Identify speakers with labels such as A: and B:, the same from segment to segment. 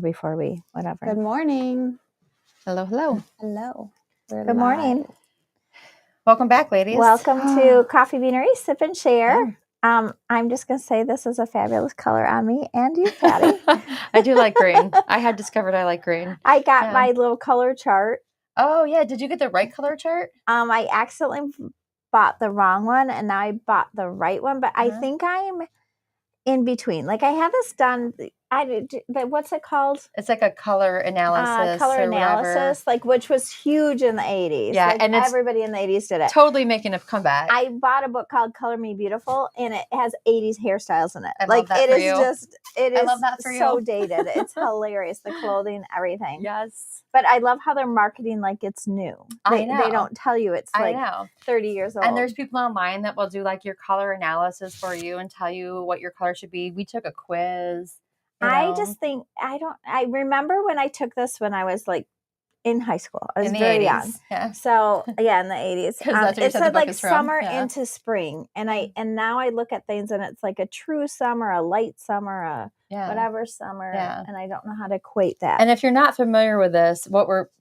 A: before we whatever.
B: Good morning.
C: Hello, hello.
B: Hello.
A: Good morning.
C: Welcome back, ladies.
A: Welcome to Coffee Beanery, Sip and Share.
C: Yeah.
A: I'm just going to say this is a fabulous color on me and you, Patti.
C: I do like green. I had discovered I like green.
A: I got my little color chart.
C: Oh, yeah. Did you get the right color chart?
A: I accidentally bought the wrong one and now I bought the right one, but I think I'm in between. Like I had this done. What's it called?
C: It's like a color analysis.
A: Like which was huge in the 80s.
C: Yeah,
A: like
C: and
A: everybody in the 80s did it.
C: Totally making a comeback.
A: I bought a book called Color Me Beautiful, and it has 80s hairstyles in it.
C: I love that for you.
A: I love
C: that for
A: so
C: you.
A: dated. It's hilarious. The clothing, everything.
C: Yes.
A: But I love how they're marketing like it's new.
C: I know.
A: They don't tell you it's like 30 years old.
C: And there's people online that will do like your color analysis for you and tell you what your color should be. We took a quiz.
A: I just think I remember when I took this when I was like in high school. I was very
C: 80s.
A: young.
C: Yeah.
A: So yeah, in the 80s. It said like summer into spring. And now I look at things and it's like a true summer, a light summer, a whatever summer.
C: Yeah.
A: And I don't know how to equate that.
C: And if you're not familiar with this,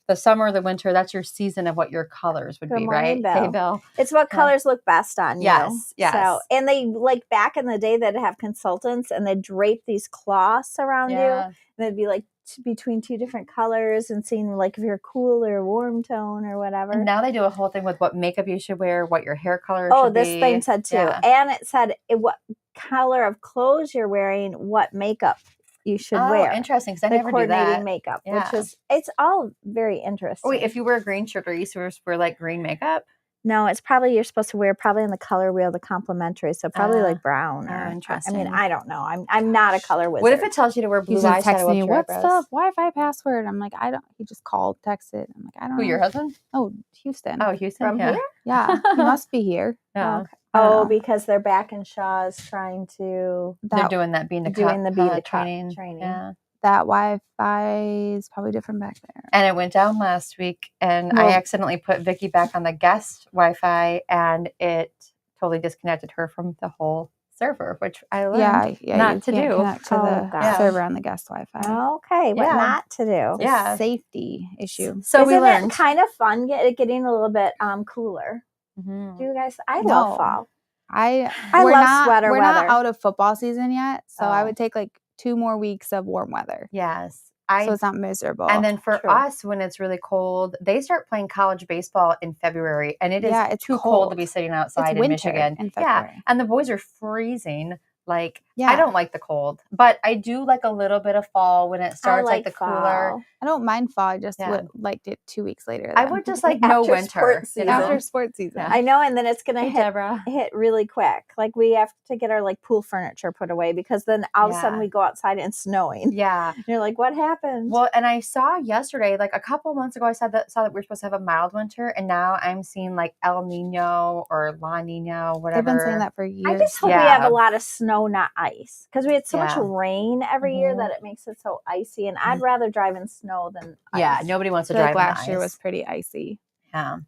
C: the summer, the winter, that's your season of what your colors would be, right?
A: Bill.
C: Hey, Bill.
A: It's what colors look best on you.
C: Yes.
A: So, and they like back in the day they'd have consultants and they'd drape these cloths around you. And they'd be like between two different colors and seeing like if you're cool or warm tone or whatever.
C: And now they do a whole thing with what makeup you should wear, what your hair color should be.
A: Oh, this thing said too. Yeah. And it said what color of clothes you're wearing, what makeup you should wear.
C: Interesting, because I never do that.
A: Coordinating makeup, which is, it's all very interesting.
C: Wait, if you wear a green shirt, are you supposed to wear like green makeup?
A: No, it's probably you're supposed to wear probably in the color wheel, the complimentary. So probably like brown. Or,
C: interesting.
A: I mean, I don't know. I'm not a color wizard.
C: What if it tells you to wear blue eyeshadow?
B: Text me, what's the Wi-Fi password? I'm like, I don't. He just called, texted. I'm like, I don't know.
C: Who, your husband?
B: Oh, Houston.
C: Oh, Houston.
A: From here?
B: Yeah, he must be here.
C: Yeah.
A: Okay. Oh, because they're back in Shaw's trying to.
C: They're doing that Bean to Cup training.
A: Yeah.
B: That Wi-Fi is probably different back there.
C: And it went down last week, and I accidentally put Vicky back on the guest Wi-Fi, and it totally disconnected her from the whole server, which I learned not to do.
B: Connect to the server on the guest Wi-Fi.
A: Okay, what not to do?
B: It's a safety issue.
A: So we learned. It kind of fun getting a little bit cooler. Mm-hmm. Do you guys? I love fall.
B: I love sweater weather. We're not out of football season yet, so I would take like 2 more weeks of warm weather.
C: Yes.
B: So it's not miserable.
C: And then for us, when it's really cold, they start playing college baseball in February, and it's too cold to be sitting outside in Michigan.
B: In February.
C: Yeah, and the boys are freezing. Like, I don't like the cold, but I do like a little bit of fall when it starts like the cooler.
B: I don't mind fall. I just liked it 2 weeks later.
C: I would just like no winter.
B: After sports season.
A: I know, and then it's going to hit really quick. Like we have to get our like pool furniture put away because then all of a sudden we go outside and it's snowing.
C: Yeah.
A: And you're like, what happened?
C: Well, and I saw yesterday, like a couple months ago, I saw that we're supposed to have a mild winter, and now I'm seeing like El Nino or La Nina, whatever.
B: They've been saying that for years.
A: I just hope we have a lot of snow, not ice, because we had so much rain every year that it makes it so icy, and I'd rather drive in snow than ice.
C: Yeah, nobody wants to drive in
B: last year was pretty icy.
C: Yeah.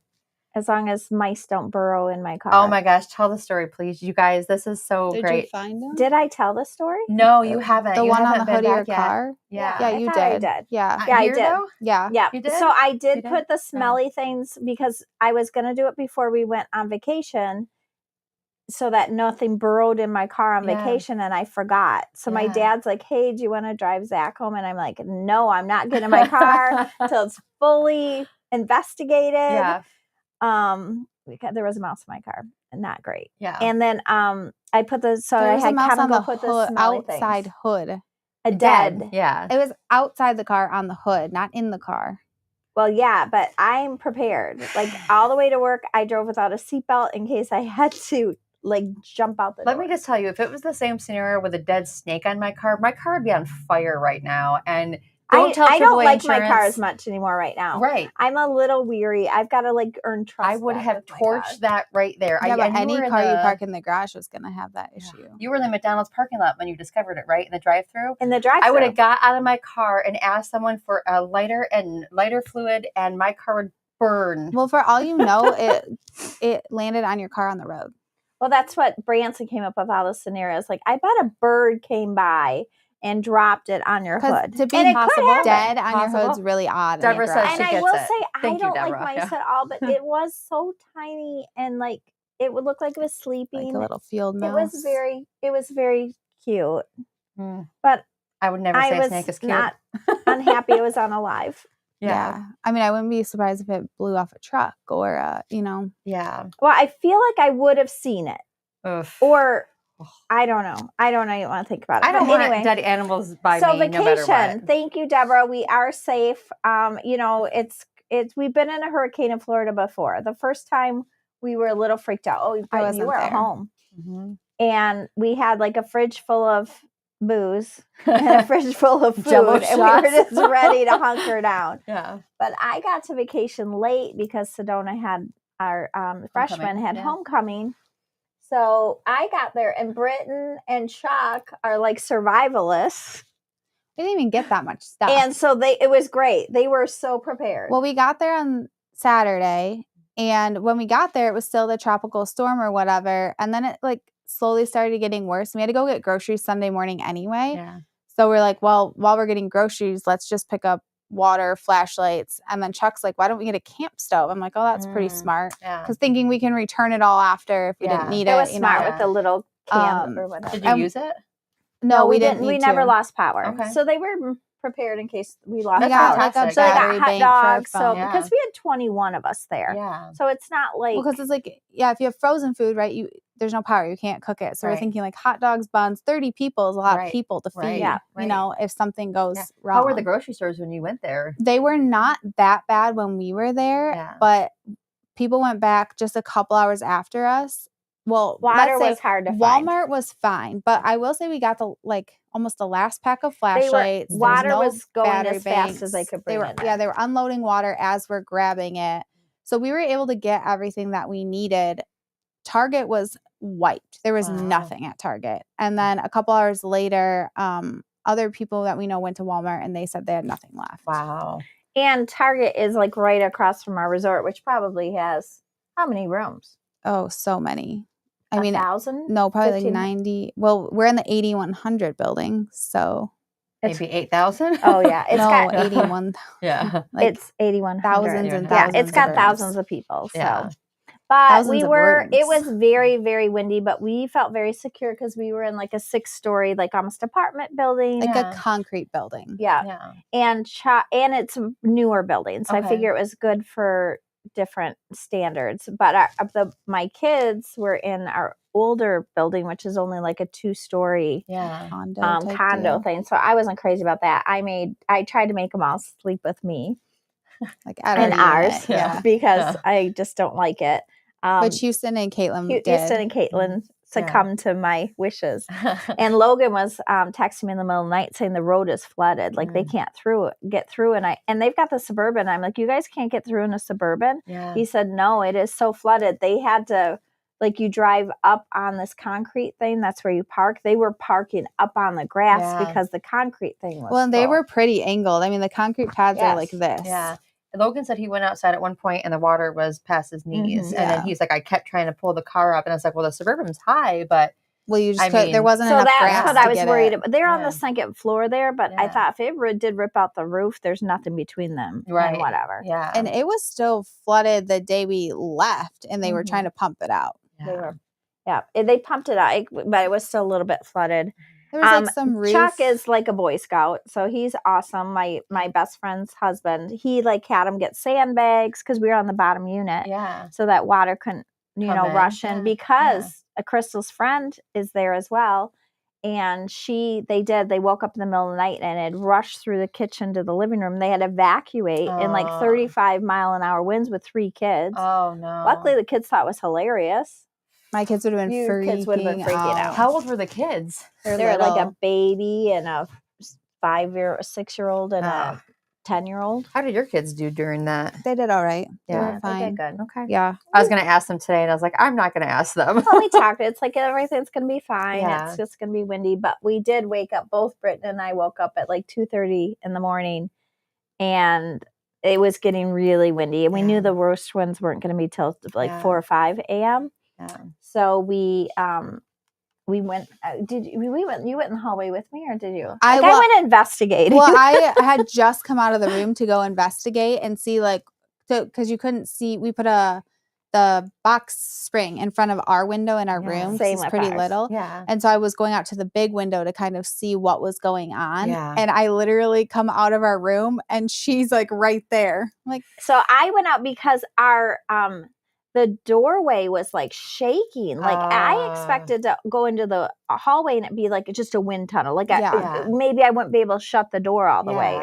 A: As long as mice don't burrow in my car.
C: Oh my gosh, tell the story, please. You guys, this is so great.
B: Did you find them?
A: Did I tell the story?
C: No, you haven't.
B: The one on the hood of your car?
A: Yeah,
B: you did.
A: I did.
B: Yeah.
A: Yeah, I did.
C: Though?
A: Yeah.
C: You did?
A: So I did put the smelly things because I was going to do it before we went on vacation so that nothing burrowed in my car on vacation, and I forgot. So my dad's like, hey, do you want to drive Zach home? And I'm like, no, I'm not getting in my car until it's fully investigated.
C: Yeah.
A: Because there was a mouse in my car, and not great.
C: Yeah.
A: And then I put the I had Kevin go put the
B: outside hood.
A: A dead.
C: Yeah.
B: It was outside the car on the hood, not in the car.
A: Well, yeah, but I'm prepared. Like all the way to work, I drove without a seatbelt in case I had to like jump out the door.
C: Let me just tell you, if it was the same scenario with a dead snake on my car would be on fire right now. And I
A: don't like my car as much anymore right now.
C: Right.
A: I'm a little weary. I've got to like earn trust.
C: I would have torched that right there.
B: Yeah, but any car you park in the garage was going to have that issue.
C: You were in the McDonald's parking lot when you discovered it, right? In the drive-thru?
A: In the drive-thru.
C: I would have got out of my car and asked someone for a lighter fluid, and my car would burn.
B: Well, for all you know, it landed on your car on the road.
A: Well, that's what Branson came up with all the scenarios. Like, I bet a bird came by and dropped it on your hood.
B: To be
A: and
B: dead on your hood's really odd.
C: Deborah says
A: and I will say, I don't like mice at all, but it was so tiny and like it would look like it was sleeping.
B: Like a little field mouse.
A: It was very cute. But
C: I would never say a snake is cute.
A: Not unhappy it was unalive.
B: Yeah. I mean, I wouldn't be surprised if it blew off a truck or,
C: Yeah.
A: Well, I feel like I would have seen it.
C: Oof.
A: Or I don't know. I don't want to think about it.
C: I don't want dead animals by me,
A: vacation.
C: No matter what.
A: Thank you, Deborah. We are safe. It's we've been in a hurricane in Florida before. The first time we were a little freaked out. Oh, you were at home. Mm-hmm. And we had like a fridge full of booze and a fridge full of food, and we were just ready to hunker down.
C: Yeah.
A: But I got to vacation late because Sedona had our freshmen had homecoming. So I got there, and Britton and Chuck are like survivalists.
B: We didn't even get that much stuff.
A: And so it was great. They were so prepared.
B: Well, we got there on Saturday, and when we got there, it was still the tropical storm or whatever. And then it like slowly started getting worse. We had to go get groceries Sunday morning anyway. Yeah. So we're like, well, while we're getting groceries, let's just pick up water, flashlights. And then Chuck's like, why don't we get a camp stove? I'm like, oh, that's pretty smart. Yeah. Because thinking we can return it all after if we didn't need it.
A: It was smart with the little can or whatever.
C: Did you use it?
A: No, we didn't. We never lost power. Okay. So they were prepared in case we lost power.
B: Like a
A: so they got hot dogs. So because we had 21 of us there. Yeah. So it's not like
B: because it's like if you have frozen food, right? There's no power. You can't cook it. So we're thinking like hot dogs, buns. 30 people is a lot of people to feed. Yeah. You know, if something goes wrong.
C: How were the grocery stores when you went there?
B: They were not that bad when we were there, but people went back just a couple hours after us. Well,
A: water was hard to
B: find.
A: Walmart
B: was fine, but I will say we got almost the last pack of flashlights.
A: Water was going as fast as they could bring it.
B: Yeah, they were unloading water as we're grabbing it. So we were able to get everything that we needed. Target was wiped. There was nothing at Target. And then a couple hours later, other people that we know went to Walmart and they said they had nothing left.
C: Wow.
A: And Target is like right across from our resort, which probably has how many rooms?
B: Oh, so many. I
A: mean, 1,000?
B: No, probably 15? Like 90. Well, we're in the 8100 building, so
C: maybe 8,000.
A: Oh yeah, it's got
B: 81.
C: Yeah,
A: it's 81.
B: Thousands and thousands.
A: Yeah, it's got thousands of people. So, but thousands it was very, very windy, but we felt very secure because we were in like a 6-story, like almost apartment building,
B: like a concrete building.
A: Yeah. And it's a newer building, so I figure it was good for different standards. But my kids were in our older building, which is only like a 2-story condo thing. So I wasn't crazy about that. I tried to make them all sleep with me,
B: like
A: in ours, because I just don't like it.
B: But Houston and Caitlin succumbed
A: to my wishes. And Logan was texting me in the middle of the night saying the road is flooded, like they can't get through. And they've got the Suburban. I'm like, you guys can't get through in a Suburban? Yeah. He said, no, it is so flooded. They had to, like, you drive up on this concrete thing. That's where you park. They were parking up on the grass because the concrete thing was
B: and they were pretty angled. I mean, the concrete pads are like this.
C: Yeah. Logan said he went outside at one point and the water was past his knees. Mm-hmm, and then he's like, I kept trying to pull the car up. And I was like, well, the Suburban's high, but
B: you just there wasn't enough grass. So that's
A: what I was worried about. They're on the second floor there, but I thought if it did rip out the roof, there's nothing between them and whatever.
C: Yeah.
B: And it was still flooded the day we left and they were trying to pump it out.
A: Yeah. They pumped it out, but it was still a little bit flooded.
B: There was like some roof.
A: Chuck is like a Boy Scout, so he's awesome. My best friend's husband, he like had him get sandbags because we were on the bottom unit, so that water couldn't rush in. Because Crystal's friend is there as well, and they woke up in the middle of the night and it rushed through the kitchen to the living room. They had to evacuate in like 35-mile-an-hour winds with 3 kids.
C: Oh no!
A: Luckily, the kids thought it was hilarious.
B: My kids would have been freaking out.
C: How old were the kids?
A: They're like a baby and a 6-year-old and a 10-year-old.
C: How did your kids do during that?
B: They did all right.
A: Yeah,
B: they were fine.
A: They did good.
B: Okay. Yeah.
C: I was going to ask them today, and I was like, I'm not going to ask them.
A: Well, we talked. It's like everything's going to be fine. Yeah. It's just going to be windy. But we did wake up. Both Britton and I woke up at like 2:30 in the morning, and it was getting really windy. And we knew the worst ones weren't going to be till like 4 or 5 a.m. Yeah. So we we went. We went? You went in the hallway with me, or did you?
B: I
A: went investigating.
B: Well, I had just come out of the room to go investigate and see, like, because you couldn't see. We put the box spring in front of our window in our room. It's pretty little.
C: Yeah.
B: And so I was going out to the big window to kind of see what was going on.
C: Yeah.
B: And I literally come out of our room and she's like right there. Like,
A: so I went out because our the doorway was like shaking. Like I expected to go into the hallway and it'd be like just a wind tunnel. Like maybe I wouldn't be able to shut the door all the way,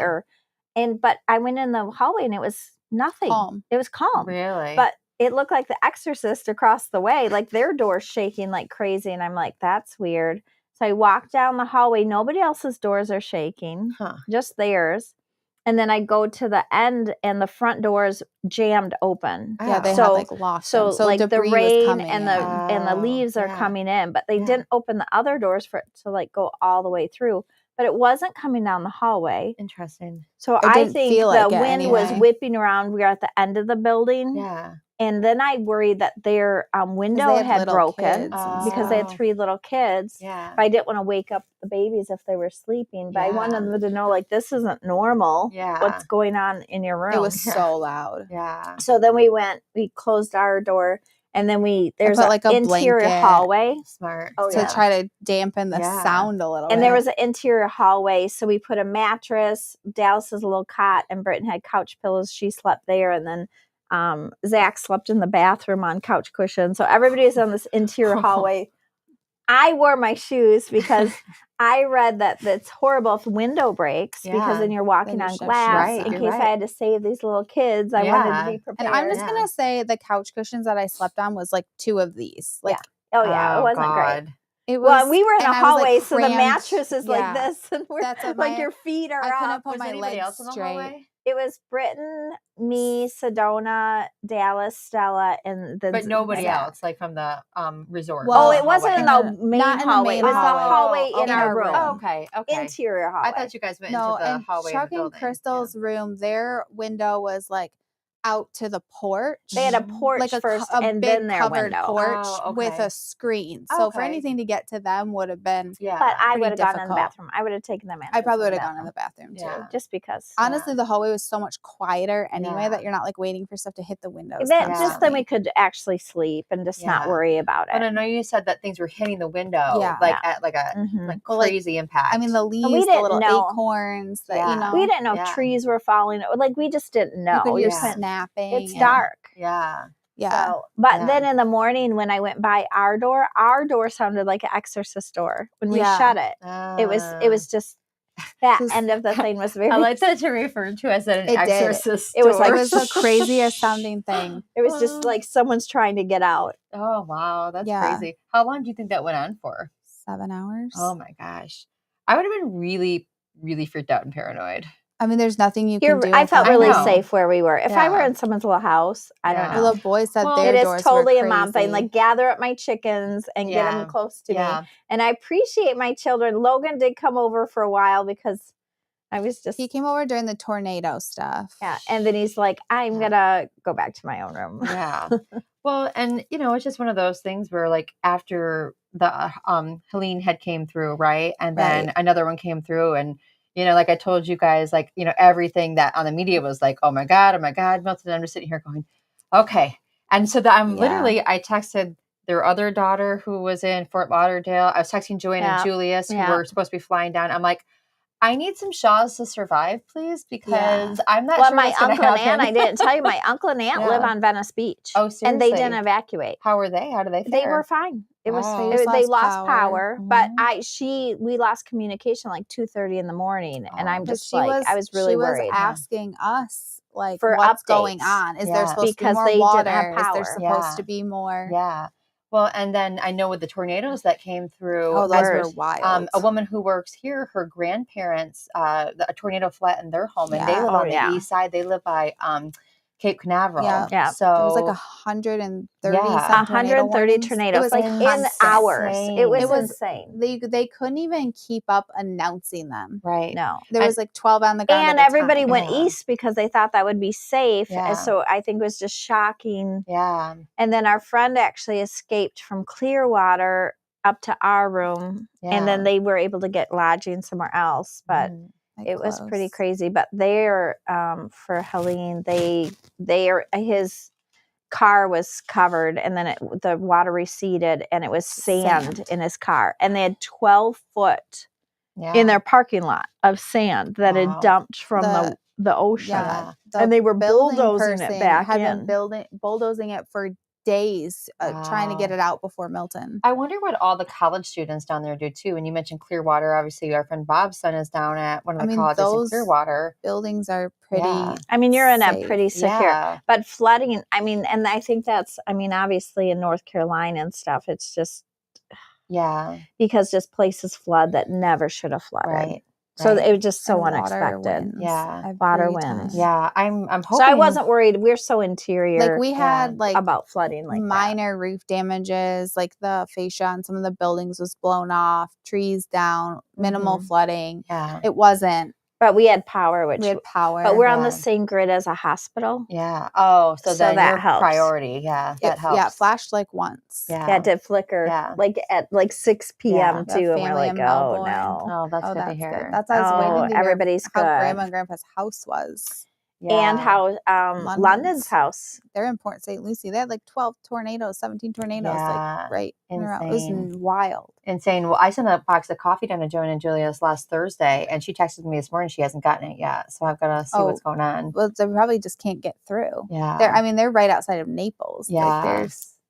A: but I went in the hallway and it was nothing.
B: Calm.
A: It was calm.
C: Really?
A: But it looked like The Exorcist across the way, like their door's shaking like crazy. And I'm like, that's weird. So I walked down the hallway. Nobody else's doors are shaking, just theirs. And then I go to the end and the front doors jammed open.
B: Yeah, they had like locked.
A: So like the rain and the leaves are coming in, but they didn't open the other doors for it to like go all the way through. But it wasn't coming down the hallway.
C: Interesting.
A: So I think the wind was whipping around. We were at the end of the building.
C: Yeah.
A: And then I worried that their window had broken because they had 3 little kids.
C: Yeah.
A: But I didn't want to wake up the babies if they were sleeping. But I wanted them to know, like, this isn't normal.
C: Yeah.
A: What's going on in your room?
B: It was so loud.
A: Yeah. So then we closed our door. And then there's like an interior hallway.
C: Smart.
B: To try to dampen the sound a little bit.
A: And there was an interior hallway. So we put a mattress, Dallas's little cot, and Britton had couch pillows. She slept there. And then Zach slept in the bathroom on couch cushions. So everybody was on this interior hallway. I wore my shoes because I read that it's horrible if window breaks because then you're walking on glass. In case I had to save these little kids, I wanted to be prepared.
B: And I'm just going to say the couch cushions that I slept on was like 2 of these. Like,
A: it wasn't great.
B: It was,
A: we were in a hallway,
B: like
A: so the mattress is like this, and we're like your feet are
B: I couldn't
A: up.
B: put my legs straight.
A: It was Britton, me, Sedona, Dallas, Stella, and then
C: but nobody else, like from the resort.
A: Well, it wasn't in the main hallway. It was the hallway in our room.
C: Oh, okay.
A: Interior hallway.
C: I thought you guys went into the hallway.
B: Chuck and Crystal's room, their window was like out to the porch.
A: They had a porch like first, and then their
B: covered
A: window.
B: porch with a screen. So for anything to get to them would have been
A: but I would have gone in the bathroom. I would have taken them in.
B: I probably would have gone in the bathroom too,
A: just because.
B: Honestly, the hallway was so much quieter anyway that you're not like waiting for stuff to hit the windows.
A: Just then we could actually sleep and just not worry about it.
C: But I know you said that things were hitting the window, like at like a like crazy impact.
B: I mean, the leaves, the little acorns, that
A: we didn't know trees were falling. Like we just didn't know.
B: You're snapping.
A: It's dark.
C: Yeah.
A: So, but then in the morning when I went by our door sounded like an exorcist door. When we shut it, it was just that end of the thing was very.
C: I like that you referred to as an exorcist.
A: It was like
B: it was the craziest sounding thing.
A: It was just like someone's trying to get out.
C: Oh wow, that's crazy. How long do you think that went on for?
B: 7 hours.
C: Oh my gosh, I would have been really, really freaked out and paranoid.
B: I mean, there's nothing you can do.
A: I felt really safe where we were. If I were in someone's little house, I don't know.
B: The little boys said their doors were
A: It is totally
B: crazy.
A: a mom thing. Like, gather up my chickens and get them close to me. And I appreciate my children. Logan did come over for a while because I was just...
B: He came over during the tornado stuff.
A: Yeah. And then he's like, I'm going to go back to my own room.
C: Yeah. Well, and, it's just one of those things where, like, after the Helene had came through, right? And then another one came through and... like I told you guys, like, everything that on the media was like, oh my God, melted. I'm just sitting here going, okay. And so I'm literally, I texted their other daughter who was in Fort Lauderdale. I was texting Joanne and Julius who were supposed to be flying down. I'm like, I need some Shaws to survive, please, because I'm not sure
A: my
C: what's
A: uncle and
C: happen.
A: aunt, I didn't tell you, my uncle and aunt live on Venice Beach.
C: Oh, seriously?
A: And they didn't evacuate.
C: How were they? How did they fare?
A: They were fine. It was they lost power, but we lost communication like 2:30 in the morning, and I'm just I was really worried.
B: She was asking us like
A: for
B: what's
A: updates.
B: going on. Is there supposed to be more water? Is there supposed to be more?
C: Yeah. Well, and then I know with the tornadoes that came through,
B: those were wild.
C: A woman who works here, her grandparents, a tornado flattened their home, and they live on the east side. They live by Cape Canaveral.
B: Yeah.
C: So
B: it was like 130
A: 130 tornadoes. It was like in hours. It was insane.
B: They couldn't even keep up announcing them.
C: Right.
A: No.
B: There was like 12 on the ground.
A: And everybody went east because they thought that would be safe. Yeah. And so I think it was just shocking.
C: Yeah.
A: And then our friend actually escaped from Clearwater up to our room, and then they were able to get lodging somewhere else. But it was pretty crazy. But they're for Helene, his car was covered, and then the water receded, and it was sand in his car, and they had 12 foot in their parking lot of sand that had dumped from the ocean, and they were bulldozing it back in.
B: Bulldozing it for days, trying to get it out before Milton.
C: I wonder what all the college students down there do too. And you mentioned Clearwater. Obviously, our friend Bob's son is down at one of the colleges in Clearwater.
B: Buildings are pretty.
C: Yeah.
A: I mean, you're in a pretty secure, but flooding. I mean, and I think that's. I mean, obviously in North Carolina and stuff, it's just because just places flood that never should have flooded.
C: Right.
A: So it was just so unexpected. Water winds.
C: Yeah, I'm hoping.
A: So I wasn't worried. We're so interior.
B: Like we had
A: about flooding, like
B: minor roof damages, like the fascia on some of the buildings was blown off, trees down, minimal flooding. Yeah, it wasn't.
A: But we had power, but we're on the same grid as a hospital.
C: Yeah. Oh, so then
A: that
C: your
A: helps.
C: Priority. Yeah, that helps.
B: Yeah, it flashed like once.
A: Yeah, it did flicker. Yeah. Like at 6 p.m. too, and we're like, oh no.
C: Oh, that's good to hear.
B: Good. That's how I was waiting to
A: everybody's
B: hear
A: good.
B: how Grandma and Grandpa's house was.
A: Yeah. And how London's house.
B: They're in Port St. Lucie. They had like 12 tornadoes, 17 tornadoes, like right in a row. It was wild.
C: Insane. Well, I sent a box of coffee down to Joan and Julia's last Thursday, and she texted me this morning. She hasn't gotten it yet, so I've got to see what's going on.
B: Well, they probably just can't get through.
C: Yeah.
B: They're right outside of Naples.
C: Yeah.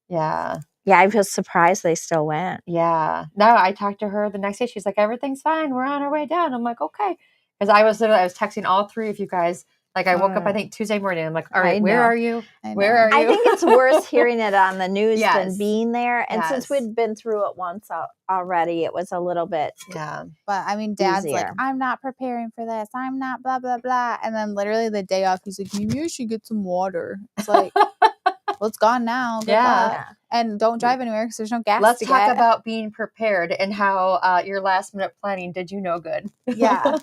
A: Yeah, I was surprised they still went.
C: Yeah. No, I talked to her the next day. She's like, everything's fine. We're on our way down. I'm like, okay. Because I was texting all three of you guys. Like I woke up, I think Tuesday morning. I'm like, all right, where are you? Where are you?
A: I think it's worse hearing it on the news than being there. And since we'd been through it once already, it was a little bit.
B: Yeah. But I mean, Dad's like, I'm not preparing for this. I'm not blah, blah, blah. And then literally the day off, he's like, maybe you should get some water. It's like, well, it's gone now. Good luck. And don't drive anywhere because there's no gas.
C: Let's talk about being prepared and how your last minute planning did you no good.
A: Yeah.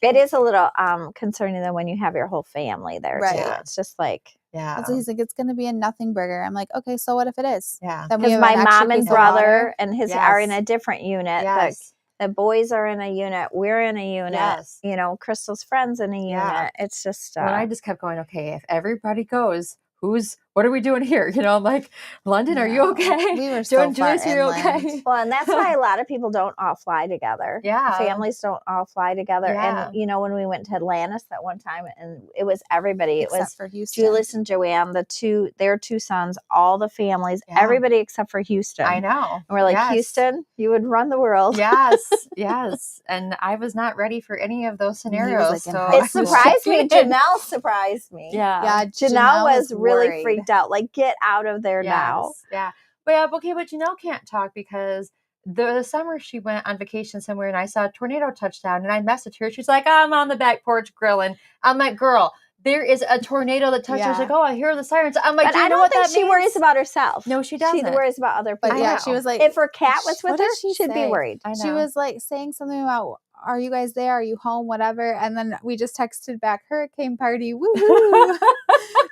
A: It is a little concerning though when you have your whole family there too. It's just like
B: So he's like, it's going to be a nothing burger. I'm like, okay, so what if it is?
A: Yeah. Because my mom and brother and his are in a different unit.
C: Yes.
A: The boys are in a unit. We're in a unit. Yes. You know, Crystal's friends in a unit. It's just.
C: Well, I just kept going. Okay, if everybody goes, what are we doing here? You know, I'm like, London, are you okay?
B: We were so far inland.
A: Okay? Well, and that's why a lot of people don't all fly together.
C: Yeah.
A: Families don't all fly together. Yeah. And, you know, when we went to Atlantis that one time, and it was everybody.
B: Except
A: it was
B: for Houston.
A: Julius and Joanne, their two sons, all the families, everybody except for Houston.
C: I know.
A: And we're like, Houston, you would run the world.
C: Yes. And I was not ready for any of those scenarios.
A: It surprised me. Janelle surprised me.
B: Yeah.
A: Janelle was really freaked out. Like, get out of there now.
C: Yeah. But Janelle can't talk because the summer she went on vacation somewhere and I saw a tornado touchdown and I messaged her. She's like, I'm on the back porch grilling. I'm like, girl, there is a tornado that touched her. She's like, oh, I hear the sirens. I'm like,
A: but I don't think she worries about herself.
C: No, she doesn't.
A: She worries about other people.
B: But she was like,
A: if her cat was with her, she'd be worried.
B: She was like saying something about, are you guys there? Are you home? Whatever. And then we just texted back, hurricane party. Woohoo.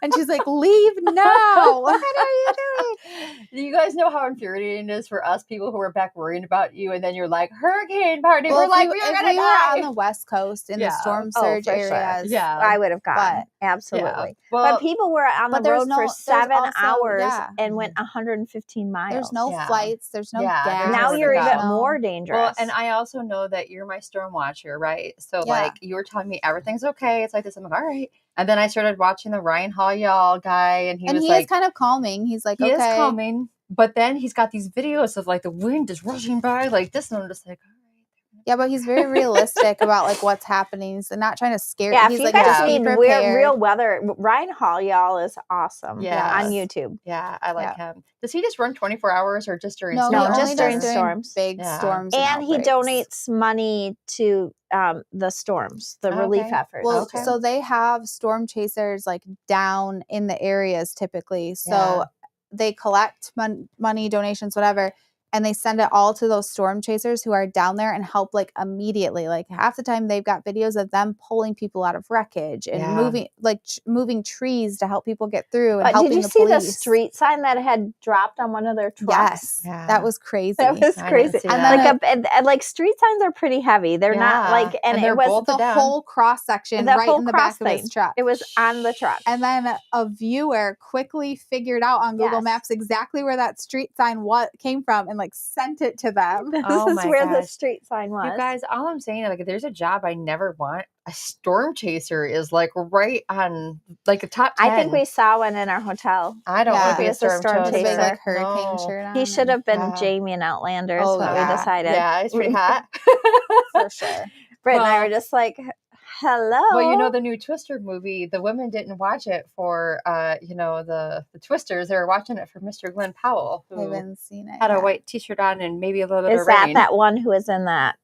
B: And she's like, leave now. What are you doing?
C: Do you guys know how infuriating it is for us people who are back worrying about you? And then you're like, hurricane party.
B: Well,
C: we're like, we're going to die.
B: We were on the West Coast in the storm surge areas.
A: Sure. Yeah. I would have gone. Absolutely. Yeah. Well, but people were on the road for 7 hours and went 115 miles.
B: There's no flights. There's no gas.
A: Now you're even more dangerous.
C: Well, and I also know that you're my storm watcher, right? So like you were telling me everything's okay. It's like this. I'm like, all right. And then I started watching the Ryan Hall guy, and he is
B: kind of calming. He's like,
C: he is calming, but then he's got these videos of like the wind is rushing by like this, and I'm just like, all right.
B: Yeah, but he's very realistic about like what's happening. He's not trying to scare.
A: Yeah,
B: he's
A: if you guys need real weather, Ryan Hall is awesome. Yeah, on YouTube.
C: Yeah, I like him. Does he just run 24 hours or just during?
A: No, just during storms,
B: big storms,
A: and he donates money to the storms, the relief efforts.
B: Well, so they have storm chasers like down in the areas typically. So they collect money, donations, whatever. and they send it all to those storm chasers who are down there and help like immediately. Like half the time they've got videos of them pulling people out of wreckage and moving trees to help people get through and helping the police.
A: Did you see the street sign that had dropped on one of their trucks?
B: Yes, that was crazy.
A: That was crazy. And then, like street signs are pretty heavy. They're not like, and it was
B: the whole cross section right in the back of his truck.
A: It was on the truck.
B: And then a viewer quickly figured out on Google Maps exactly where that street sign came from and like sent it to them.
A: This is where the street sign was.
C: You guys, all I'm saying, like, if there's a job I never want, a storm chaser is like right on like a top 10.
A: I think we saw one in our hotel.
C: I don't want to be a storm chaser.
B: Big, like, hurricane shirt on.
A: He should have been Jamie in Outlander is what we decided.
C: Yeah, it's pretty hot.
B: For sure.
A: Britt and I were just like, hello.
C: Well, you know, the new Twister movie, the women didn't watch it for, you know, the Twisters. They were watching it for Mr. Glenn Powell, who
B: I haven't seen it
C: had a white t-shirt on and maybe a little bit of
A: rain.
C: Is
A: that one who was in that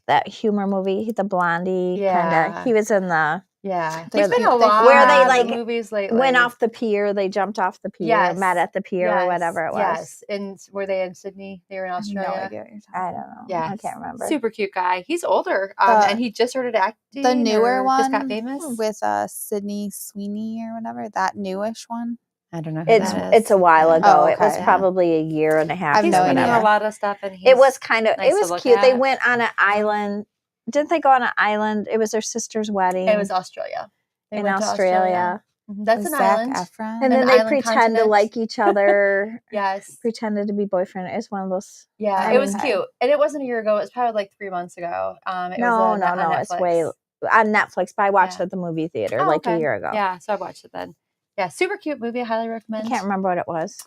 A: that humor movie, the Blondie kind of? He was in the...
C: Yeah. There's been a lot
A: where they like
C: movies lately.
A: Went off the pier, they jumped off the pier, met at the pier or whatever it was.
C: Yes. And were they in Sydney? They were in Australia?
A: No idea what you're talking about. I don't know. Yeah. I can't remember.
C: Super cute guy. He's older. And he just started acting.
B: The newer one
C: just got famous
B: with Sydney Sweeney or whatever. That newish one.
C: I don't know.
A: It's a while ago. It was probably a year and a half.
C: He's been in a lot of stuff, and
A: it was kind of it was cute. They went on an island. Didn't they go on an island? It was their sister's wedding.
C: It was Australia.
A: In Australia.
C: That's an island.
B: Efron.
A: And then they pretend to like each other.
C: Yes.
A: Pretended to be boyfriend. It's one of those.
C: Yeah, it was cute. And it wasn't a year ago. It was probably like 3 months ago.
A: No. It's way on Netflix. But I watched it at the movie theater a year ago.
C: Yeah, so I watched it then. Yeah, super cute movie. I highly recommend.
A: I can't remember what it was.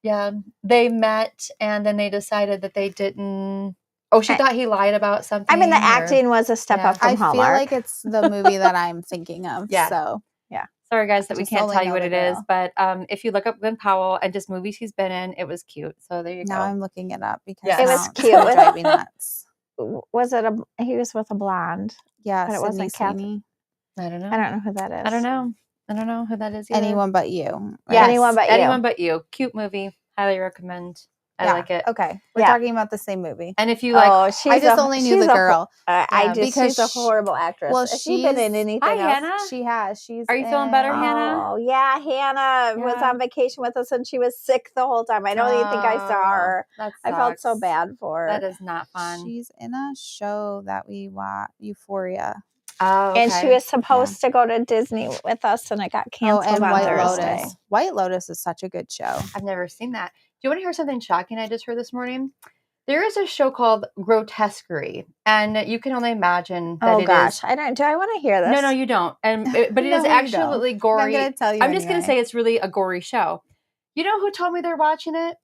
C: Yeah, they met and then they decided that they didn't. Oh, she thought he lied about something.
A: I mean, the acting was a step up from Hallmark.
B: I feel like it's the movie that I'm thinking of.
C: Yeah.
B: So,
A: yeah.
C: Sorry, guys, that we can't tell you what it is. But if you look up Glenn Powell and just movies he's been in, it was cute. So there you go.
B: Now I'm looking it up because
A: it was cute.
B: It drive me nuts.
A: Was it he was with a blonde?
B: Yeah,
A: but it wasn't Kathy.
C: I don't know.
A: I don't know who that is.
C: I don't know who that is either.
B: Anyone But You.
C: Right? Yeah, Anyone But You. Cute movie. Highly recommend. I like it.
B: Okay. We're talking about the same movie.
C: And if you like,
B: I just only knew the girl.
A: Because she's a horrible actress.
B: Well,
A: she's been in anything else.
C: Hannah.
B: She has.
C: Are you feeling better, Hannah?
A: Oh, yeah. Hannah was on vacation with us and she was sick the whole time. I don't even think I saw her. I felt so bad for her.
C: That is not fun.
B: She's in a show that we watch, Euphoria.
C: Oh, okay.
A: And she was supposed to go to Disney with us and it got canceled on Thursday.
B: Lotus. White Lotus is such a good show.
C: I've never seen that. Do you want to hear something shocking I just heard this morning? There is a show called Grotesquerie, and you can only imagine that it is.
A: I don't. Do I want to hear this?
C: No, you don't. But it is absolutely gory.
B: I'm going to tell you.
C: I'm just going to say it's really a gory show. You know who told me they're watching it?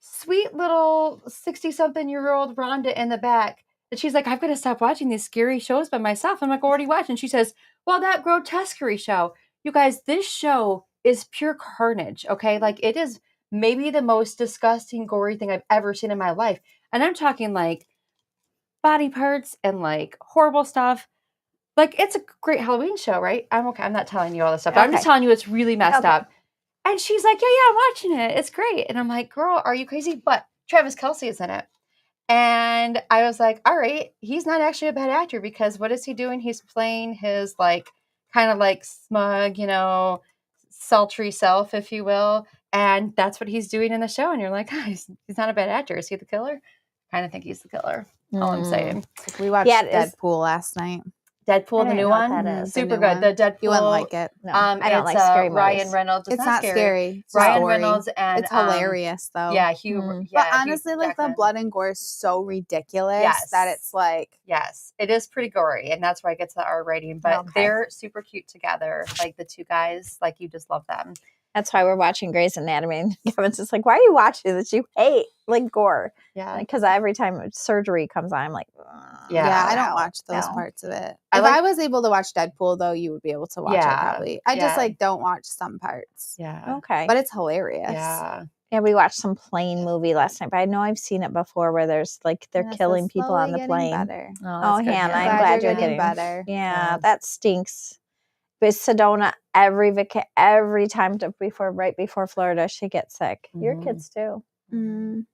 C: Sweet little 60-something-year-old Rhonda in the back. And she's like, I've got to stop watching these scary shows by myself. I'm like, what are you watching? She says, well, that Grotesquerie show. You guys, this show is pure carnage, okay? Like, it is maybe the most disgusting, gory thing I've ever seen in my life. And I'm talking like body parts and like horrible stuff. Like, it's a great Halloween show, right? I'm okay. I'm not telling you all this stuff. But I'm just telling you it's really messed up. And she's like, yeah, I'm watching it. It's great. And I'm like, girl, are you crazy? But Travis Kelce is in it. And I was like, all right, he's not actually a bad actor because what is he doing? He's playing his like kind of like smug, you know, sultry self, if you will. And that's what he's doing in the show. And you're like, he's not a bad actor. Is he the killer? I kind of think he's the killer. All I'm saying.
B: We watched Deadpool last night.
C: Deadpool, the new one, super good. The Deadpool,
B: you wouldn't like it.
A: No, I don't like scary movies.
C: Ryan Reynolds.
B: It's not scary. It's
C: Ryan Reynolds and
B: it's hilarious though.
C: Yeah, Hugh.
B: But honestly, like the blood and gore is so ridiculous that it's like
C: it is pretty gory, and that's why it gets the R rating. But they're super cute together, like the two guys. Like you just love them.
A: That's why we're watching Grey's Anatomy. And Kevin's just like, why are you watching this? You hate like gore.
C: Yeah.
A: Because every time surgery comes on, I'm like,
B: yeah, I don't watch those parts of it. If I was able to watch Deadpool, though, you would be able to watch it probably. I just like don't watch some parts.
C: Yeah.
A: Okay.
B: But it's hilarious.
C: Yeah.
A: Yeah, we watched some plane movie last night, but I know I've seen it before where there's like they're killing people on the plane.
B: Better.
A: Oh, Hannah, I'm glad you're getting
B: better.
A: Yeah, that stinks. But Sedona, every time right before Florida, she gets sick. Your kids too.
B: Mm.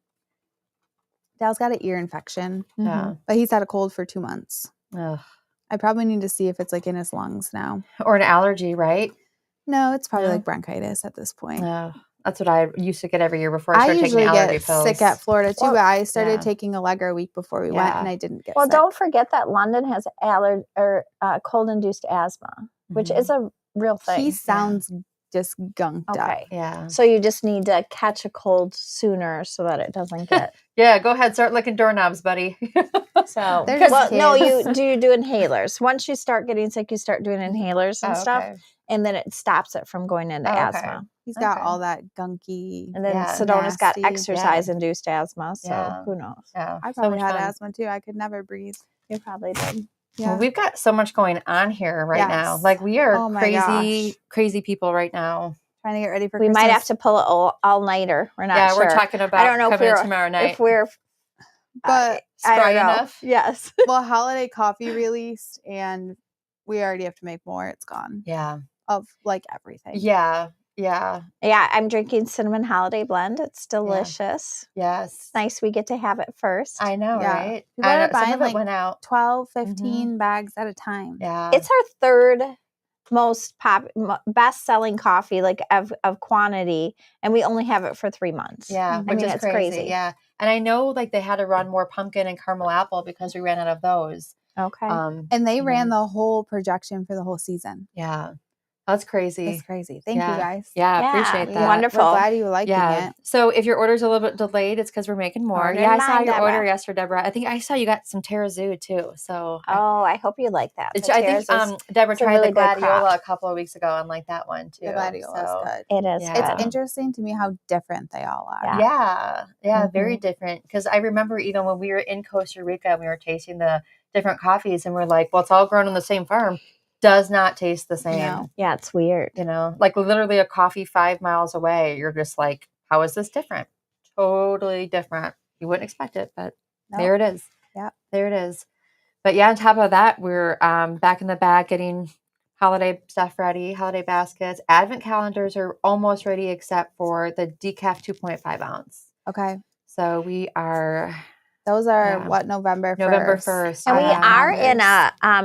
B: Dal's got an ear infection.
C: Yeah.
B: But he's had a cold for 2 months.
C: Ugh.
B: I probably need to see if it's like in his lungs now.
C: Or an allergy, right?
B: No, it's probably like bronchitis at this point.
C: That's what I used to get every year before I started taking allergy pills.
B: I usually get sick at Florida too, but I started taking Allegra a week before we went, and I didn't get sick.
A: Well, don't forget that London has cold-induced asthma, which is a real thing.
B: He sounds just gunked up.
C: Yeah.
A: So you just need to catch a cold sooner so that it doesn't get.
C: Yeah, go ahead, start licking doorknobs, buddy.
A: So,
B: no,
A: you do inhalers. Once you start getting sick, you start doing inhalers and stuff, and then it stops it from going into asthma.
B: He's got all that gunky.
A: And then Sedona's got exercise-induced asthma, so who knows?
C: Yeah.
B: I probably had asthma too. I could never breathe.
A: You probably did.
B: Yeah.
C: Well, we've got so much going on here right now. Like we are crazy people right now.
B: Trying to get ready for Christmas.
A: We might have to pull an all-nighter. We're not sure.
C: Yeah, we're talking about coming in tomorrow night.
A: If we're
B: but
C: spry enough.
A: Yes.
B: Well, holiday coffee released, and we already have to make more. It's gone.
C: Yeah.
B: Of like everything.
C: Yeah. Yeah.
A: Yeah. I'm drinking cinnamon holiday blend. It's delicious.
C: Yes.
A: It's nice we get to have it first.
C: I know, right?
B: People are buying like
C: went out
B: 12, 15 bags at a time.
C: Yeah.
A: It's our third most best-selling coffee, like of quantity, and we only have it for 3 months.
C: Yeah,
A: I mean, it's crazy.
C: Yeah, and I know like they had to run more pumpkin and caramel apple because we ran out of those.
A: Okay.
B: And they ran the whole projection for the whole season.
C: Yeah. That's crazy.
B: That's crazy. Thank you guys.
C: Yeah, appreciate that.
A: Wonderful.
B: We're glad you liking it.
C: So if your order's a little bit delayed, it's because we're making more. I saw your order yesterday, Deborah. I think I saw you got some terrazoo too. So
A: I hope you like that.
C: I think Deborah tried the gladiola a couple of weeks ago and liked that one too.
B: The gladiola is good.
A: It is.
B: Yeah. It's interesting to me how different they all are.
C: Yeah, very different. Because I remember even when we were in Costa Rica and we were tasting the different coffees and we're like, well, it's all grown on the same farm. Does not taste the same.
B: No.
A: Yeah, it's weird.
C: You know, like literally a coffee 5 miles away. You're just like, how is this different? Totally different. You wouldn't expect it, but there it is.
B: Yeah,
C: there it is. But yeah, on top of that, we're back in the bag getting holiday stuff ready, holiday baskets. Advent calendars are almost ready except for the decaf 2.5 ounce.
B: Okay.
C: So we are...
B: Those are November 1st.
C: November 1st.
A: And we are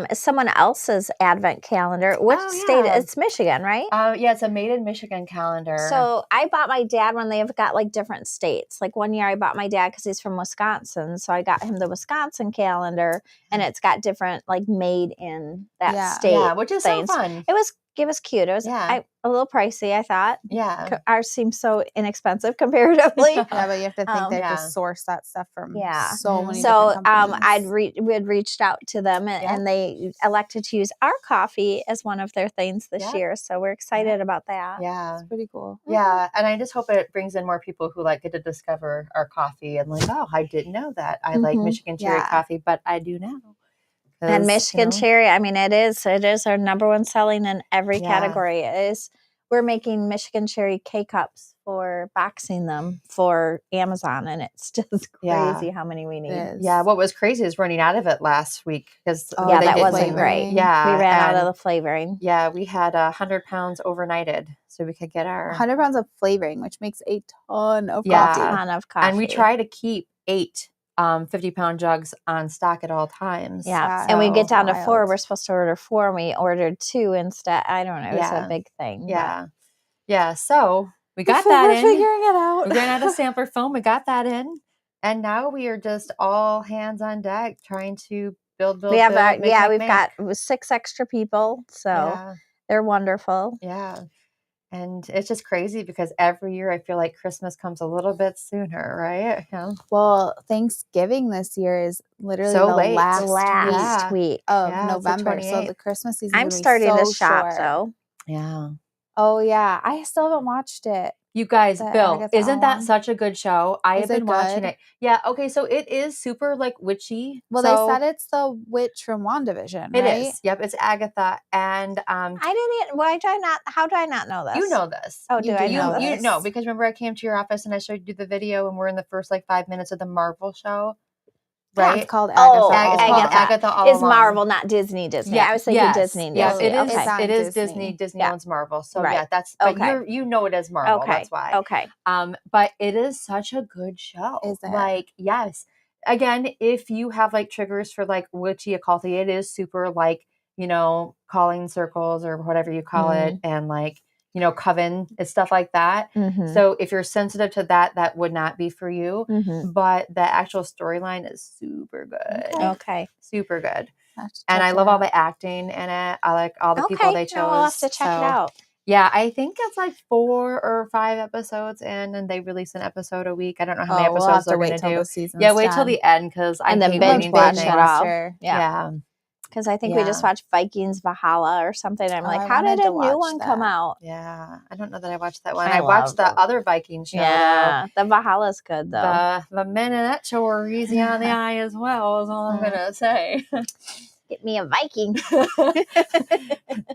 A: in someone else's Advent calendar. Which state? It's Michigan, right?
C: Yeah, it's a made in Michigan calendar.
A: So I bought my dad when they've got like different states. Like one year I bought my dad because he's from Wisconsin. So I got him the Wisconsin calendar and it's got different like made in that state.
C: Yeah, which is so fun.
A: It was cute. It was a little pricey, I thought.
C: Yeah.
A: Ours seems so inexpensive comparatively.
B: Yeah, but you have to think they have to source that stuff from so many different companies.
A: We had reached out to them and they elected to use our coffee as one of their things this year. So we're excited about that.
C: Yeah.
B: It's pretty cool.
C: Yeah. And I just hope it brings in more people who like get to discover our coffee and like, oh, I didn't know that. I like Michigan cherry coffee, but I do now.
A: And Michigan cherry, I mean, it is our number one selling in every category. It is. We're making Michigan cherry K-cups for boxing them for Amazon, and it's just crazy how many we need.
C: Yeah, what was crazy is running out of it last week because
A: that wasn't great.
C: Yeah,
A: we ran out of the flavoring.
C: Yeah, we had 100 pounds overnighted, so we could get our
B: 100 pounds of flavoring, which makes a ton of
A: coffee. A ton of coffee,
C: and we try to keep 8 50-pound jugs on stock at all times.
A: Yeah. And we get down to 4. We're supposed to order 4 and we ordered 2 instead. I don't know. It was a big thing.
C: Yeah. Yeah. So we got that in.
B: We're figuring it out.
C: We ran out of sampler foam. We got that in. And now we are just all hands on deck trying to build.
A: We've got 6 extra people. So they're wonderful.
C: Yeah. And it's just crazy because every year I feel like Christmas comes a little bit sooner, right? Yeah.
B: Well, Thanksgiving this year is literally
C: so
B: the
C: late.
B: last week of November. So the Christmas season
A: I'm starting to shop,
B: short.
A: though.
C: Yeah.
B: Oh, yeah. I still haven't watched it.
C: You guys, Bill, isn't that such a good show? I have been watching it. Yeah, okay, so it is super, like, witchy.
B: Well, they said it's the witch from WandaVision, right?
C: It is. Yep, it's Agatha. And
A: how do I not know this?
C: You know this.
A: Oh, I know this?
C: You know, because remember I came to your office and I showed you the video and we're in the first, 5 minutes of the Marvel show? right?
B: It's called Agatha.
C: It's called Agatha all
A: is
C: along.
A: Marvel, not Disney.
C: Yeah,
A: I was thinking Disney.
C: Yeah, it is.
A: Okay.
C: It is Disney. Disney owns Marvel. So yeah, that's. But you know it as Marvel.
A: Okay.
C: That's why.
A: Okay.
C: But it is such a good show.
B: Is it?
C: Like, yes. Again, if you have like triggers for like witchy occulty, it is super like, you know, calling circles or whatever you call it, and like, you know, coven and stuff like that. So if you're sensitive to that, that would not be for you. But the actual storyline is super good.
A: Okay.
C: Super good. And I love all the acting in it. I like all the people they chose.
A: I'll have to check it out.
C: Yeah, I think it's like 4 or 5 episodes in, and they release an episode a week. I don't know how many episodes they're going to do. Yeah, wait till the end because I hate
A: binge watch it all.
C: Yeah.
A: Because I think we just watched Vikings Valhalla or something. I'm like, how did a new one come out?
C: Yeah, I don't know that I watched that one. I watched the other Viking show.
A: Yeah, the Valhalla's good though.
C: The men in that show are easy on the eye as well, is all I'm going to say.
A: Get me a Viking.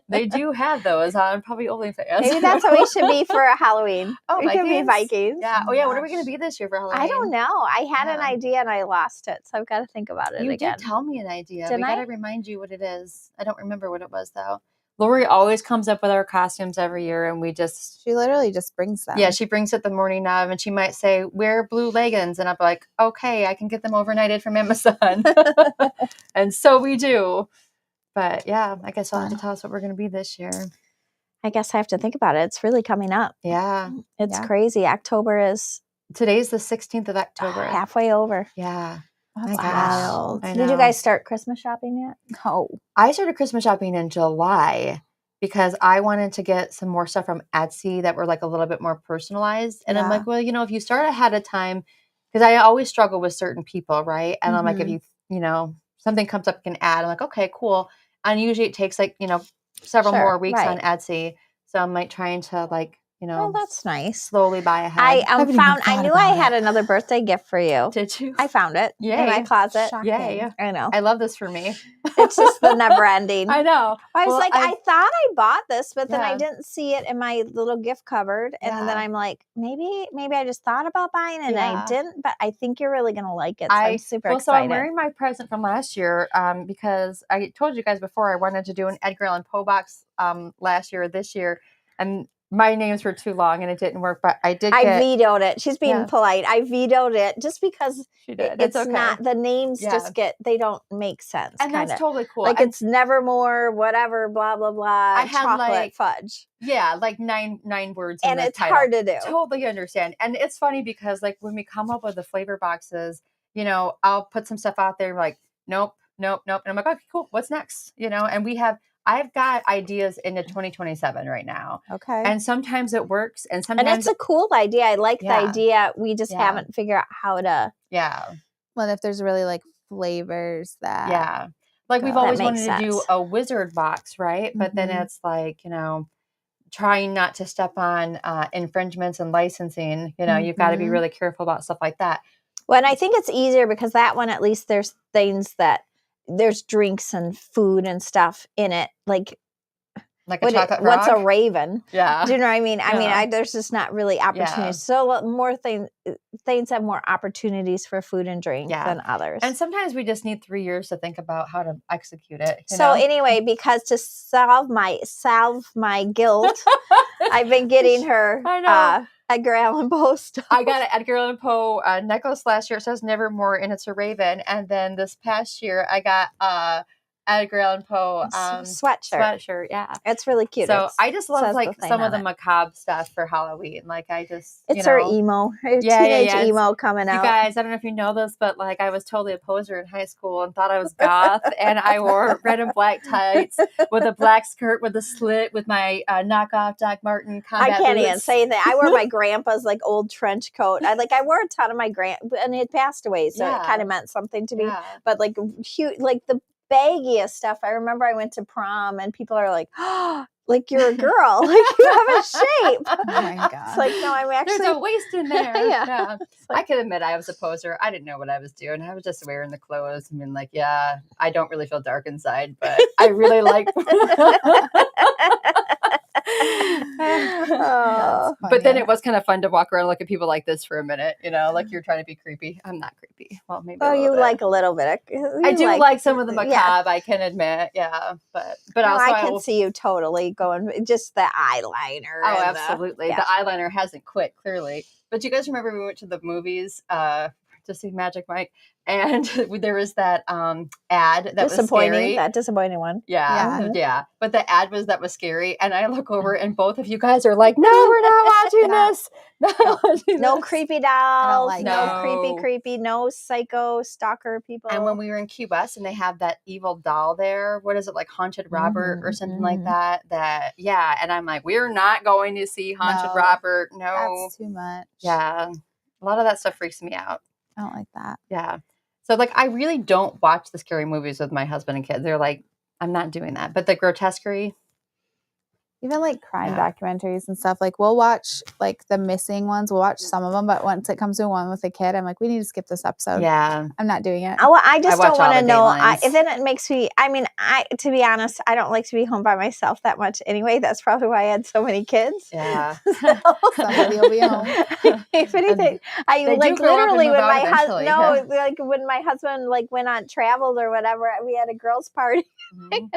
C: They do have those on probably OnlyFans.
A: Maybe that's what we should be for a Halloween.
C: Oh,
A: we could be Vikings.
C: Yeah. Oh, yeah. What are we going to be this year for Halloween?
A: I don't know. I had an idea and I lost it, so I've got to think about it again.
C: You did tell me an idea.
A: Didn't
C: we got to remind you what it is. I don't remember what it was though. Laurie always comes up with our costumes every year, and
B: she literally just brings them.
C: Yeah, she brings it the morning of, and she might say, wear blue leggings. And I'm like, okay, I can get them overnighted from Amazon. And so we do. But yeah, I guess you'll have to tell us what we're going to be this year.
A: I guess I have to think about it. It's really coming up.
C: Yeah.
A: It's crazy. October is...
C: Today's the 16th of October.
A: Halfway over.
C: Yeah.
A: That's wild. Did you guys start Christmas shopping yet?
B: No.
C: I started Christmas shopping in July because I wanted to get some more stuff from Etsy that were like a little bit more personalized. And I'm like, well, you know, if you start ahead of time, because I always struggle with certain people, right? And I'm like, if you know, something comes up, you can add. I'm like, okay, cool. And usually it takes like, you know, several more weeks on Etsy. So I'm like trying to like, you know,
A: that's nice.
C: Slowly buy ahead.
A: I knew I had another birthday gift for you.
C: Did you?
A: I found it in my closet.
C: Yay.
A: I know.
C: I love this for me.
A: It's just the never ending.
C: I know.
A: I was I thought I bought this, but then I didn't see it in my little gift cupboard. And then I'm like, maybe I just thought about buying it and I didn't, but I think you're really going to like it. So I'm super excited.
C: So I'm wearing my present from last year because I told you guys before I wanted to do an Edgar Allan Poe box last year or this year. And my names were too long and it didn't work, but I
A: vetoed it. She's being polite. I vetoed it just because
C: she did.
A: It's okay. Not the names just they don't make sense.
C: And that's totally cool.
A: Like it's Nevermore, whatever, blah, blah, blah. I had chocolate fudge.
C: Yeah, like nine words.
A: And it's hard to do.
C: Totally understand. And it's funny because like when we come up with the flavor boxes, you know, I'll put some stuff out there like, nope. And I'm like, okay, cool. What's next? You know, and I've got ideas into 2027 right now.
A: Okay.
C: And sometimes it works. And sometimes
A: it's a cool idea. I like the idea. We just haven't figured out how to.
C: Yeah.
B: Well, if there's really like flavors that.
C: Yeah. Like we've always wanted to do a wizard box, right? But then it's like, you know, trying not to step on infringements and licensing. You know, you've got to be really careful about stuff like that.
A: Well, and I think it's easier because that one, at least there's things that there's drinks and food and stuff in it. Like
C: a chocolate frog?
A: What's a raven?
C: Yeah.
A: Do you know what I mean? Yeah. I mean, there's just not really opportunities. Yeah. So more things have more opportunities for food and drink than others.
C: And sometimes we just need 3 years to think about how to execute it.
A: So anyway, because to salve my guilt, I've been getting her Edgar Allan Poe stuff.
C: I got an Edgar Allan Poe necklace last year. It says Nevermore and it's a raven. And then this past year I got Edgar Allan Poe sweatshirt. Yeah,
A: it's really cute.
C: So I just love like some of the macabre stuff for Halloween. Like it's
A: her emo, teenage emo coming out.
C: You guys, I don't know if you know this, but like I was totally a poser in high school and thought I was goth, and I wore red and black tights with a black skirt with a slit with my knockoff Doc Martin combat boots.
A: I can't even say that. I wore my grandpa's like old trench coat. I wore a ton of my and he had passed away, so it kind of meant something to me. Yeah. But like huge, like the baggiest stuff. I remember I went to prom and people are like, oh, like you're a girl, like you have a shape.
B: Oh my God.
A: It's like, no, I'm actually.
C: There's a waist in there. Yeah. I can admit I was a poser. I didn't know what I was doing. I was just wearing the clothes. I mean, like, yeah, I don't really feel dark inside, but I really like. But then it was kind of fun to walk around and look at people like this for a minute, like you're trying to be creepy. I'm not creepy. Well, maybe a little bit.
A: Like a little bit.
C: I do like some of the macabre, I can admit. Yeah. But also
A: I can see you totally going, just the eyeliner.
C: Oh, absolutely. The eyeliner hasn't quit, clearly. But do you guys remember we went to the movies to see Magic Mike? And there was that ad that was scary.
A: That disappointing one.
C: Yeah. But the ad was scary. And I look over and both of you guys are like, no, we're not watching this.
A: No creepy dolls.
B: Like
A: no creepy, no psycho stalker people.
C: And when we were in Key West and they have that evil doll there, what is it, like Haunted Robert or something like that? And I'm like, we're not going to see Haunted Robert. No.
B: That's too much.
C: Yeah. A lot of that stuff freaks me out.
B: I don't like that.
C: Yeah. So, I really don't watch the scary movies with my husband and kids. They're like, I'm not doing that. But the grotesquerie.
B: Even crime documentaries and stuff, we'll watch the missing ones. We'll watch some of them, but once it comes to one with a kid, I'm like, we need to skip this episode.
C: Yeah.
B: I'm not doing it.
A: I just don't want to know. Then it makes me, to be honest, I don't like to be home by myself that much anyway. That's probably why I had so many kids.
C: Yeah.
B: Somebody will be home.
A: If anything, literally when my husband, when my husband went traveled or whatever, we had a girls' party. And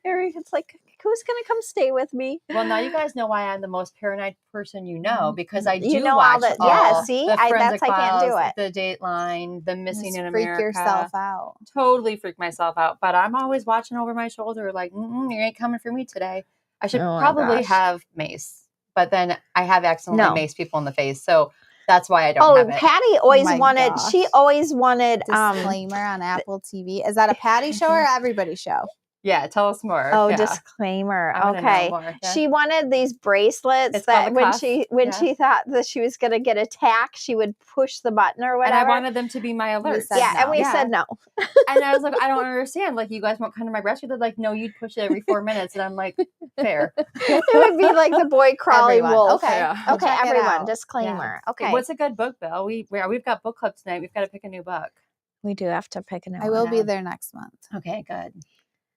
A: Eric's like, who's going to come stay with me?
C: Well, now you guys know why I'm the most paranoid person because I do watch
A: the
C: Forensic
A: I can't do
C: Files,
A: it.
C: the Dateline, the Missing in
B: freak
C: America.
B: yourself out.
C: Totally freak myself out. But I'm always watching over my shoulder like, you ain't coming for me today. I should probably have mace. But then I have accidentally maced people in the face. So that's why I don't have it.
A: Patti always wanted, she always wanted.
B: Disclaimer on Apple TV. Is that a Patti show or everybody show?
C: Yeah, tell us more.
A: Oh, disclaimer. Okay.
C: Yeah.
A: She wanted these bracelets that when she thought that she was going to get attacked, she would push the button or whatever.
C: And I wanted them to be my alerts.
A: And we said no.
C: And I was like, I don't understand. You guys won't come to my rescue. They're like, no, you'd push it every 4 minutes. And I'm like, fair.
A: It would be like the boy crawling wolf.
B: Okay.
A: Yeah. Okay, everyone. Disclaimer. Yeah. Okay.
C: What's a good book, Bill? We've got book club tonight. We've got to pick a new book.
A: We do have to pick a new one.
B: I will be there next month.
C: Okay, good.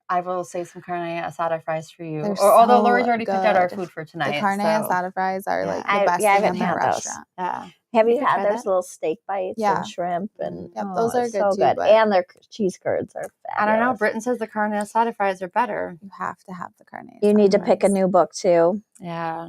C: I will save some carne asada fries for you. Although Laurie's already picked out our food for tonight.
B: The carne asada fries are the best thing in the restaurant.
C: Yeah.
A: Have you had those little steak bites and shrimp? And
B: those are good too.
A: And their cheese curds are fabulous.
C: I don't know. Britton says the carne asada fries are better.
B: You have to have the carne asada.
A: You need to pick a new book too.
C: Yeah.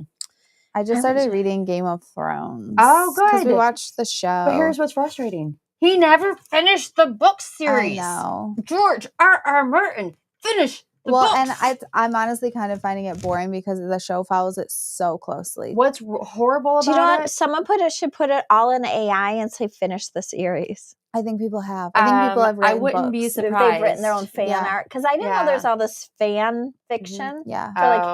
B: I just started reading Game of Thrones.
C: Oh, good.
B: Because we watched the show.
C: But here's what's frustrating. He never finished the book series.
B: I know.
C: George R.R. Martin, finish the books.
B: And I'm honestly kind of finding it boring because the show follows it so closely.
C: What's horrible about it?
A: Someone should put it all in AI and say finish the series.
B: I think people have. I think people have written
C: I wouldn't
B: books.
C: be surprised.
A: They've written their own fan art. Because I didn't know there's all this fan fiction for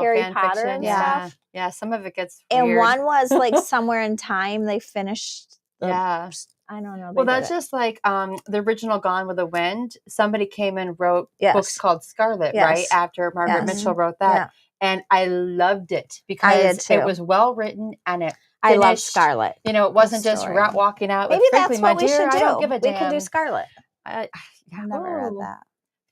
A: Harry Potter and stuff.
C: Yeah, some of it gets
A: weird. And one was somewhere in time they finished. I don't know.
C: Well, that's just like the original Gone with the Wind. Somebody came and wrote books called Scarlet, right? After Margaret Mitchell wrote that. Yeah. And I loved it because it was well written and it
A: I love Scarlet.
C: It wasn't just walking out with
A: Maybe that's what we should do.
C: I don't give a damn.
A: We could do Scarlet.
B: I've never read that.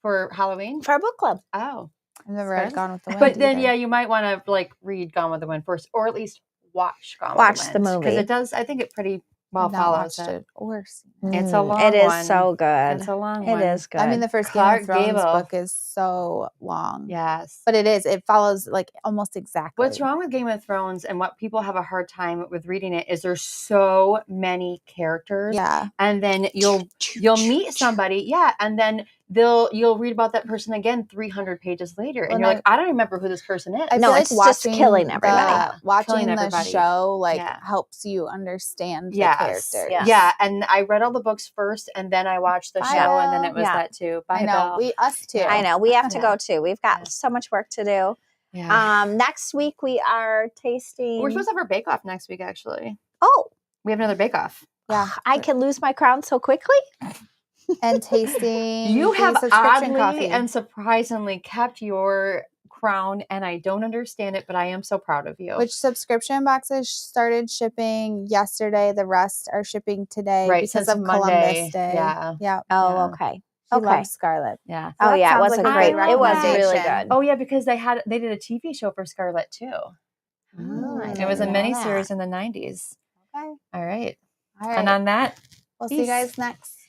C: For Halloween?
A: For our book club.
C: Oh.
B: I've never read Gone with the Wind.
C: But then, you might want to read Gone with the Wind first, or at least watch Gone with the Wind.
A: Watch the movie.
C: Because it does, I think it pretty well follows it.
B: Or
C: it's a long one.
A: It is so good.
C: It's a long one.
A: It is good.
B: I mean, the first Game of Thrones book is so long.
C: Yes.
B: But it is. It follows almost exactly.
C: What's wrong with Game of Thrones and what people have a hard time with reading it is there's so many characters.
B: Yeah.
C: And then you'll meet somebody. Yeah. And then you'll read about that person again 300 pages later. And you're like, I don't remember who this person is.
A: No, it's just killing everybody.
B: Watching the show helps you understand the characters.
C: Yeah. And I read all the books first and then I watched the show and then it was that too.
B: I know. Us too.
A: I know. We have to go too. We've got so much work to do. Yeah. Next week we are tasting.
C: We're supposed to have our Bake Off next week, actually.
A: Oh.
C: We have another Bake Off.
B: Yeah.
A: I can lose my crown so quickly.
B: And tasting.
C: You have oddly and surprisingly kept your crown, and I don't understand it, but I am so proud of you.
B: Which subscription boxes started shipping yesterday? The rest are shipping today because of Columbus Day.
C: Yeah.
A: Oh, okay.
B: She loves Scarlet.
C: Yeah.
A: So it was great. It was really good.
C: Oh yeah, because they did a TV show for Scarlet too. It was a mini series in the 90s.
B: Okay.
C: All right.
B: All right.
C: And on that,
B: we'll see you guys next